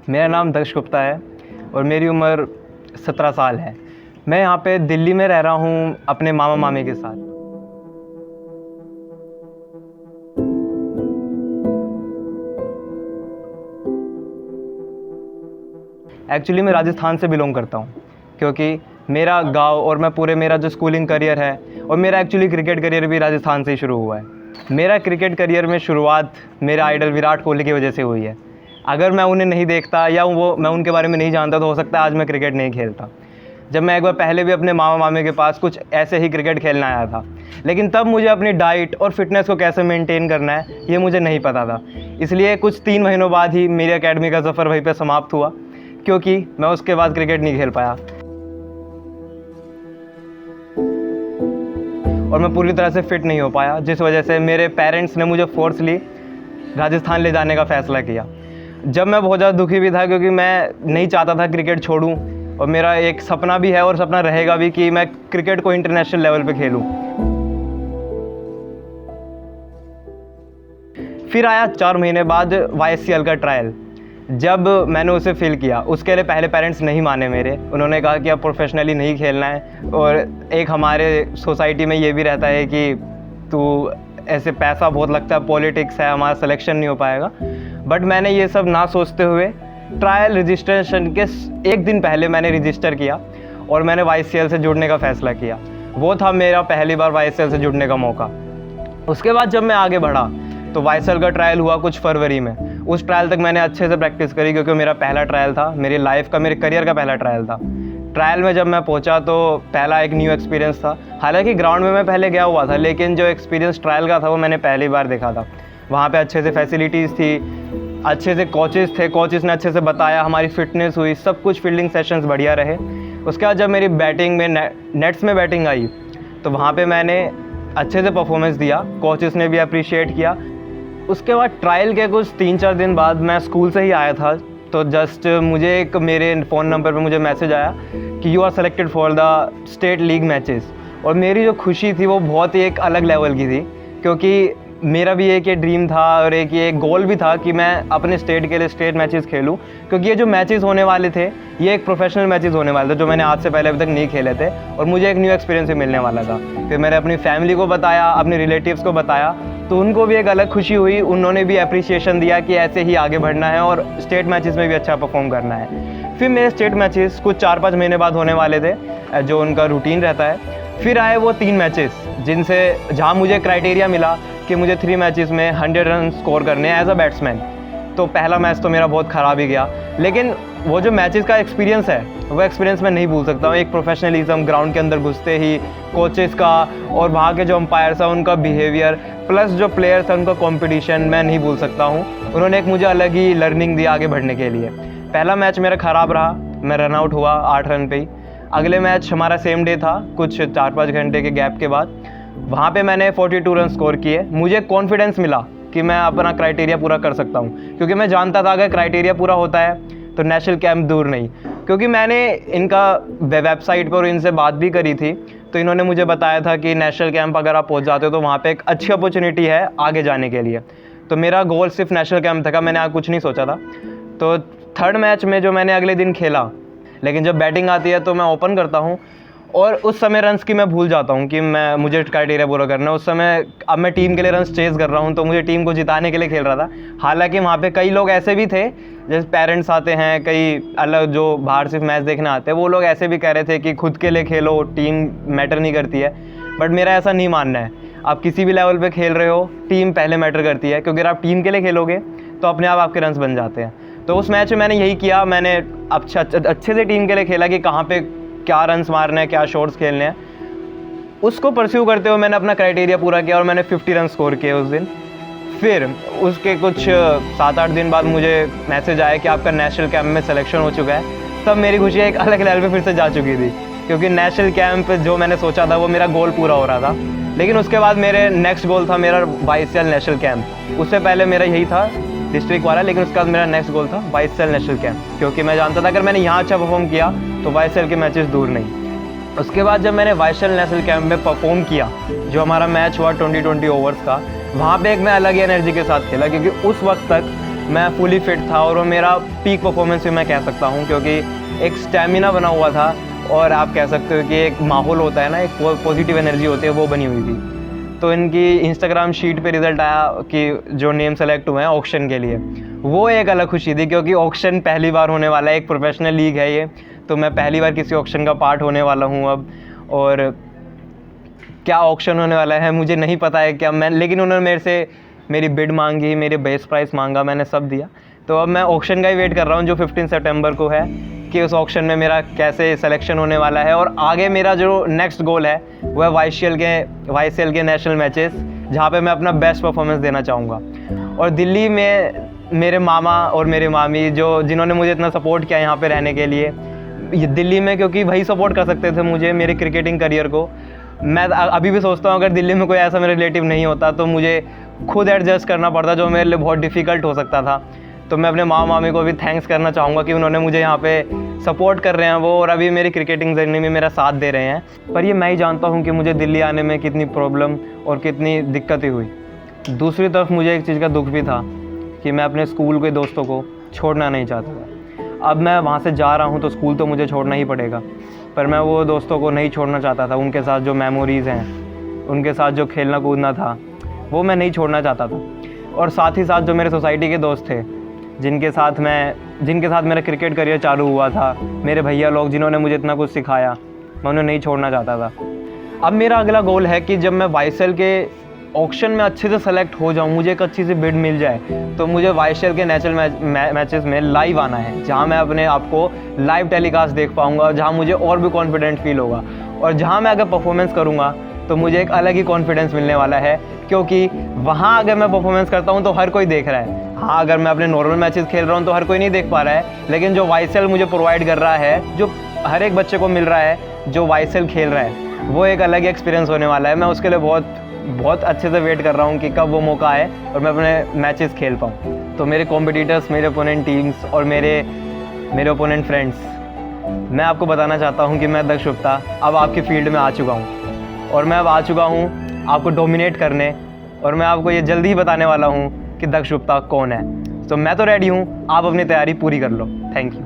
मेरा नाम दक्ष गुप्ता है और मेरी उम्र 17 साल है। मैं यहाँ पे दिल्ली में रह रहा हूँ अपने मामा मामी के साथ। एक्चुअली मैं राजस्थान से बिलोंग करता हूँ क्योंकि मेरा गांव और मैं पूरे मेरा जो स्कूलिंग करियर है और मेरा एक्चुअली क्रिकेट करियर भी राजस्थान से ही शुरू हुआ है। मेरा क्रिकेट करियर में शुरुआत मेरा आइडल विराट कोहली की वजह से हुई है। अगर मैं उन्हें नहीं देखता या मैं उनके बारे में नहीं जानता तो हो सकता है आज मैं क्रिकेट नहीं खेलता। जब मैं एक बार पहले भी अपने मामा मामी के पास कुछ ऐसे ही क्रिकेट खेलने आया था, लेकिन तब मुझे अपनी डाइट और फिटनेस को कैसे मेंटेन करना है ये मुझे नहीं पता था। इसलिए कुछ 3 महीनों बाद ही मेरी एकेडमी का सफ़र वहीं पर समाप्त हुआ क्योंकि मैं उसके बाद क्रिकेट नहीं खेल पाया और मैं पूरी तरह से फिट नहीं हो पाया, जिस वजह से मेरे पेरेंट्स ने मुझे फोर्सली राजस्थान ले जाने का फ़ैसला किया। जब मैं बहुत ज़्यादा दुखी भी था क्योंकि मैं नहीं चाहता था क्रिकेट छोड़ूं और मेरा एक सपना भी है और सपना रहेगा भी कि मैं क्रिकेट को इंटरनेशनल लेवल पे खेलूं। फिर आया 4 महीने बाद YSCL का ट्रायल। जब मैंने उसे फिल किया उसके लिए पहले पेरेंट्स नहीं माने मेरे। उन्होंने कहा कि अब प्रोफेशनली नहीं खेलना है और एक हमारे सोसाइटी में ये भी रहता है कि तू ऐसे पैसा बहुत लगता है, पॉलिटिक्स है, हमारा सिलेक्शन नहीं हो पाएगा। बट मैंने ये सब ना सोचते हुए ट्रायल रजिस्ट्रेशन के 1 दिन पहले मैंने रजिस्टर किया और मैंने YSCL से जुड़ने का फ़ैसला किया। वो था मेरा पहली बार YSCL से जुड़ने का मौका। उसके बाद जब मैं आगे बढ़ा तो YSCL का ट्रायल हुआ कुछ फरवरी में। उस ट्रायल तक मैंने अच्छे से प्रैक्टिस करी क्योंकि मेरा पहला ट्रायल था, मेरी लाइफ का, मेरे करियर का पहला ट्रायल था। ट्रायल में जब मैं पहुंचा तो पहला एक न्यू एक्सपीरियंस था। हालांकि ग्राउंड में मैं पहले गया हुआ था, लेकिन जो एक्सपीरियंस ट्रायल का था वो मैंने पहली बार देखा था। वहाँ पे अच्छे से फैसिलिटीज़ थी, अच्छे से कोचेस थे, कोचेस ने अच्छे से बताया, हमारी फिटनेस हुई, सब कुछ, फील्डिंग सेशंस बढ़िया रहे। उसके बाद जब मेरी बैटिंग में नेट्स में बैटिंग आई तो वहाँ पे मैंने अच्छे से परफॉर्मेंस दिया, कोचेस ने भी अप्रिशिएट किया। उसके बाद ट्रायल के कुछ 3-4 दिन बाद मैं स्कूल से ही आया था तो जस्ट मुझे एक मेरे फ़ोन नंबर पे मुझे मैसेज आया कि you are selected for the state league matches. और मेरी जो खुशी थी वो बहुत ही एक अलग लेवल की थी क्योंकि मेरा भी एक ये ड्रीम था और एक ये गोल भी था कि मैं अपने स्टेट के लिए स्टेट मैचेस खेलूं, क्योंकि ये जो मैचेस होने वाले थे ये एक प्रोफेशनल मैचेस होने वाले थे जो मैंने आज से पहले अभी तक नहीं खेले थे और मुझे एक न्यू एक्सपीरियंस भी मिलने वाला था। फिर मैंने अपनी फैमिली को बताया, अपने रिलेटिव्स को बताया तो उनको भी एक अलग खुशी हुई। उन्होंने भी अप्रिसिएशन दिया कि ऐसे ही आगे बढ़ना है और स्टेट मैचेस में भी अच्छा परफॉर्म करना है। फिर मेरे स्टेट मैचेस कुछ 4-5 महीने बाद होने वाले थे जो उनका रूटीन रहता है। फिर आए वो 3 मैचेस जहाँ मुझे क्राइटेरिया मिला कि मुझे 3 मैचेस में 100 रन स्कोर करने हैं एज अ बैट्समैन। तो पहला मैच तो मेरा बहुत ख़राब ही गया, लेकिन वो जो मैचेस का एक्सपीरियंस है वो एक्सपीरियंस मैं नहीं भूल सकता हूँ। एक प्रोफेशनलिज्म, ग्राउंड के अंदर घुसते ही कोचेस का और वहाँ के जो अंपायर्स हैं उनका बिहेवियर, प्लस जो प्लेयर्स हैं उनका कंपटीशन, मैं नहीं भूल सकता हूँ। उन्होंने एक मुझे अलग ही लर्निंग दी आगे बढ़ने के लिए। पहला मैच मेरा ख़राब रहा, मैं रन आउट हुआ 8 रन पे ही। अगले मैच हमारा सेम डे था, कुछ 4-5 घंटे के गैप के बाद। वहाँ पे मैंने 42 रन स्कोर किए। मुझे कॉन्फिडेंस मिला कि मैं अपना क्राइटेरिया पूरा कर सकता हूँ, क्योंकि मैं जानता था अगर क्राइटेरिया पूरा होता है तो नेशनल कैंप दूर नहीं। क्योंकि मैंने इनका वेबसाइट पर इनसे बात भी करी थी तो इन्होंने मुझे बताया था कि नेशनल कैंप अगर आप पहुँच जाते हो तो वहाँ पे एक अच्छी अपॉर्चुनिटी है आगे जाने के लिए। तो मेरा गोल सिर्फ नेशनल कैंप था, मैंने आगे कुछ नहीं सोचा था। तो 3rd मैच में जो मैंने अगले दिन खेला, लेकिन जब बैटिंग आती है तो मैं ओपन करता हूँ और उस समय रन्स की मैं भूल जाता हूँ कि मुझे क्राइटेरिया पूरा करना है। उस समय अब मैं टीम के लिए रन्स चेज़ कर रहा हूँ तो मुझे टीम को जिताने के लिए खेल रहा था। हालांकि वहाँ पे कई लोग ऐसे भी थे, जैसे पेरेंट्स आते हैं, कई अलग जो बाहर सिर्फ मैच देखने आते हैं, वो लोग ऐसे भी कह रहे थे कि खुद के लिए खेलो, टीम मैटर नहीं करती है। बट मेरा ऐसा नहीं मानना है। आप किसी भी लेवल पर खेल रहे हो, टीम पहले मैटर करती है, क्योंकि अगर आप टीम के लिए खेलोगे तो अपने आप आपके रन्स बन जाते हैं। तो उस मैच में मैंने यही किया, मैंने अच्छे से टीम के लिए खेला कि कहाँ पे क्या रन्स मारने हैं, क्या शॉट्स खेलने हैं। उसको परस्यू करते हुए मैंने अपना क्राइटेरिया पूरा किया और मैंने 50 रन स्कोर किए उस दिन। फिर उसके कुछ 7-8 दिन बाद मुझे मैसेज आया कि आपका नेशनल कैंप में सिलेक्शन हो चुका है। तब मेरी खुशी एक अलग लेवल पे फिर से जा चुकी थी, क्योंकि नेशनल कैंप जो मैंने सोचा था वो मेरा गोल पूरा हो रहा था। लेकिन उसके बाद मेरे नेक्स्ट गोल था मेरा YSCL नेशनल कैंप। उससे पहले मेरा यही था डिस्ट्रिक्ट वाला, लेकिन उसके बाद मेरा नेक्स्ट गोल था YSCL नेशनल कैंप, क्योंकि मैं जानता था अगर मैंने यहाँ अच्छा परफॉर्म किया तो YSCL के मैचेस दूर नहीं। उसके बाद जब मैंने YSCL नेशनल कैंप में परफॉर्म किया, जो हमारा मैच हुआ 20-20 ओवर्स का, वहाँ पे एक मैं अलग ही एनर्जी के साथ खेला, क्योंकि उस वक्त तक मैं फुली फिट था और वो मेरा पीक परफॉर्मेंस भी मैं कह सकता हूँ, क्योंकि एक स्टेमिना बना हुआ था और आप कह सकते हो कि एक माहौल होता है ना, एक पॉजिटिव एनर्जी होती है, वो बनी हुई थी। तो इनकी इंस्टाग्राम शीट पे रिज़ल्ट आया कि जो नेम सेलेक्ट हुए हैं ऑक्शन के लिए, वो एक अलग खुशी थी, क्योंकि ऑक्शन पहली बार होने वाला है, एक प्रोफेशनल लीग है ये, तो मैं पहली बार किसी ऑक्शन का पार्ट होने वाला हूँ अब। और क्या ऑक्शन होने वाला है मुझे नहीं पता है क्या, मैं लेकिन उन्होंने मेरे से मेरी बिड मांगी, मेरे बेस प्राइस मांगा, मैंने सब दिया। तो अब मैं ऑक्शन का ही वेट कर रहा हूँ जो 15 सितंबर को है, कि उस ऑक्शन में मेरा कैसे सिलेक्शन होने वाला है। और आगे मेरा जो नेक्स्ट गोल है वो है YCL के नेशनल मैचेस, जहाँ पे मैं अपना बेस्ट परफॉर्मेंस देना चाहूँगा। और दिल्ली में मेरे मामा और मेरे मामी जिन्होंने मुझे इतना सपोर्ट किया यहाँ पे रहने के लिए, ये दिल्ली में, क्योंकि वही सपोर्ट कर सकते थे मुझे मेरे क्रिकेटिंग करियर को। मैं अभी भी सोचता हूँ अगर दिल्ली में कोई ऐसा मेरा रिलेटिव नहीं होता तो मुझे खुद एडजस्ट करना पड़ता, जो मेरे लिए बहुत डिफ़िकल्ट हो सकता था। तो मैं अपने मामा मामी को भी थैंक्स करना चाहूँगा कि उन्होंने मुझे यहाँ पे सपोर्ट कर रहे हैं वो, और अभी मेरी क्रिकेटिंग जर्नी में मेरा साथ दे रहे हैं। पर ये मैं ही जानता हूँ कि मुझे दिल्ली आने में कितनी प्रॉब्लम और कितनी दिक्कतें हुई। दूसरी तरफ मुझे एक चीज़ का दुख भी था कि मैं अपने स्कूल के दोस्तों को छोड़ना नहीं चाहता था। अब मैं वहाँ से जा रहा हूँ तो स्कूल तो मुझे छोड़ना ही पड़ेगा, पर मैं वो दोस्तों को नहीं छोड़ना चाहता था। उनके साथ जो मेमोरीज़ हैं, उनके साथ जो खेलना कूदना था, वो मैं नहीं छोड़ना चाहता था। और साथ ही साथ जो मेरे सोसाइटी के दोस्त थे, जिनके साथ मेरा क्रिकेट करियर चालू हुआ था, मेरे भैया लोग जिन्होंने मुझे इतना कुछ सिखाया, मैं उन्हें नहीं छोड़ना चाहता था। अब मेरा अगला गोल है कि जब मैं YCL के ऑक्शन में अच्छे से सेलेक्ट हो जाऊं, मुझे एक अच्छी सी बिड मिल जाए, तो मुझे YCL के नेशनल मैचेस में लाइव आना है, जहां मैं अपने आप को लाइव टेलीकास्ट देख पाऊंगा, जहां मुझे और भी कॉन्फिडेंट फील होगा। और जहां मैं अगर परफॉर्मेंस करूंगा तो मुझे एक अलग ही कॉन्फिडेंस मिलने वाला है, क्योंकि वहाँ अगर मैं परफॉर्मेंस करता हूँ तो हर कोई देख रहा है। हाँ, अगर मैं अपने नॉर्मल मैचेस खेल रहा हूँ तो हर कोई नहीं देख पा रहा है, लेकिन जो YCL मुझे प्रोवाइड कर रहा है, जो हर एक बच्चे को मिल रहा है जो YCL खेल रहा है, वो एक अलग एक्सपीरियंस होने वाला है। मैं उसके लिए बहुत अच्छे से वेट कर रहा हूँ कि कब वो मौका आए और मैं अपने मैचेस खेल पाऊँ। तो मेरे कॉम्पिटिटर्स, मेरे ओपोनेंट टीम्स और मेरे ओपोनेंट फ्रेंड्स, मैं आपको बताना चाहता हूँ कि मैं दक्ष गुप्ता अब आपकी फील्ड में आ चुका हूँ, और मैं अब आ चुका हूँ आपको डोमिनेट करने, और मैं आपको ये जल्दी ही बताने वाला हूँ कि दक्ष गुप्ता कौन है। तो मैं तो रेडी हूँ, आप अपनी तैयारी पूरी कर लो। Thank you.